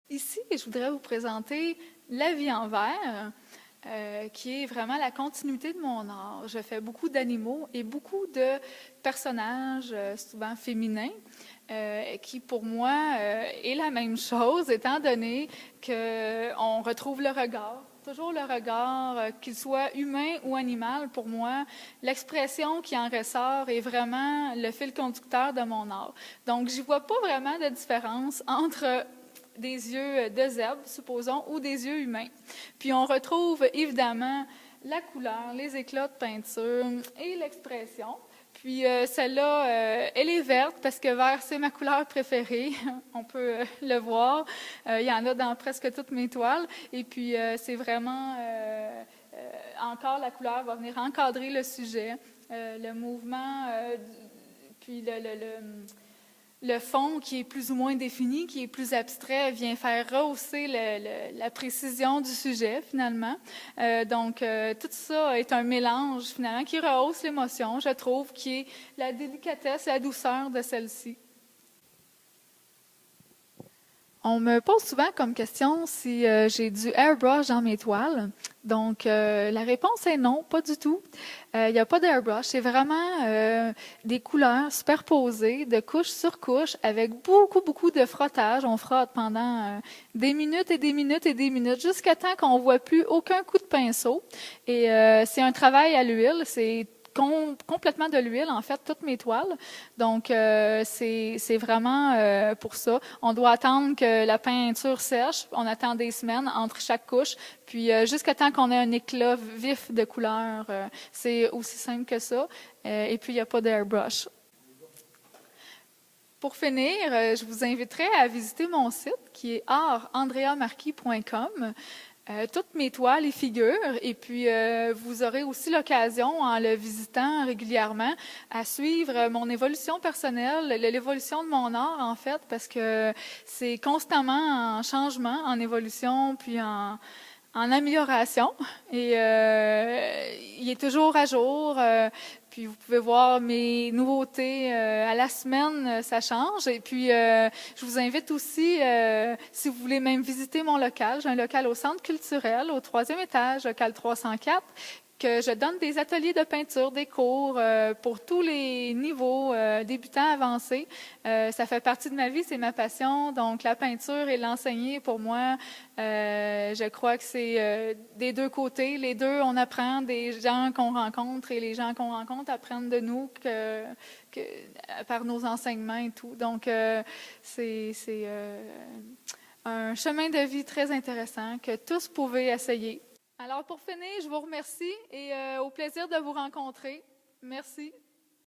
Ici, je voudrais vous présenter La vie en verre, qui est vraiment la continuité de mon art. Je fais beaucoup d'animaux et beaucoup de personnages, souvent féminins, qui pour moi est la même chose, étant donné qu'on retrouve le regard. Toujours le regard, qu'il soit humain ou animal, pour moi, l'expression qui en ressort est vraiment le fil conducteur de mon art. Donc, j'y vois pas vraiment de différence entre des yeux de zèbre, supposons, ou des yeux humains. Puis on retrouve évidemment la couleur, les éclats de peinture et l'expression. Puis celle-là, elle est verte parce que vert, c'est ma couleur préférée. On peut le voir. Il y en a dans presque toutes mes toiles. Et puis c'est vraiment encore la couleur va venir encadrer le sujet, le mouvement, puis le fond qui est plus ou moins défini, qui est plus abstrait, vient faire rehausser la précision du sujet, finalement. Donc, tout ça est un mélange, finalement, qui rehausse l'émotion, je trouve, qui est la délicatesse, la douceur de celle-ci. On me pose souvent comme question si j'ai du airbrush dans mes toiles. Donc, la réponse est non, pas du tout. Il n'y a pas d'airbrush. C'est vraiment des couleurs superposées, de couche sur couche, avec beaucoup, beaucoup de frottage. On frotte pendant des minutes et des minutes et des minutes, jusqu'à temps qu'on ne voit plus aucun coup de pinceau. Et c'est un travail à l'huile. C'est complètement de l'huile, en fait, toutes mes toiles. Donc, c'est vraiment pour ça. On doit attendre que la peinture sèche. On attend des semaines entre chaque couche. Puis, jusqu'à temps qu'on ait un éclat vif de couleur. C'est aussi simple que ça. Et puis, il n'y a pas d'airbrush. Pour finir, je vous inviterai à visiter mon site qui est artandreamarquis.com. Toutes mes toiles et figures, et puis vous aurez aussi l'occasion, en le visitant régulièrement, à suivre mon évolution personnelle, l'évolution de mon art, en fait, parce que c'est constamment en changement, en évolution, puis en amélioration. Et il est toujours à jour. Puis vous pouvez voir mes nouveautés à la semaine, ça change. Et puis je vous invite aussi, si vous voulez même visiter mon local, j'ai un local au Centre culturel, au 3e étage, local 304, que je donne des ateliers de peinture, des cours pour tous les niveaux, débutants, avancés. Ça fait partie de ma vie, c'est ma passion. Donc la peinture et l'enseigner, pour moi, je crois que c'est des deux côtés. Les deux, on apprend des gens qu'on rencontre et les gens qu'on rencontre apprennent de nous par nos enseignements et tout. Donc c'est un chemin de vie très intéressant que tous pouvaient essayer. Alors, pour finir, je vous remercie et au plaisir de vous rencontrer. Merci.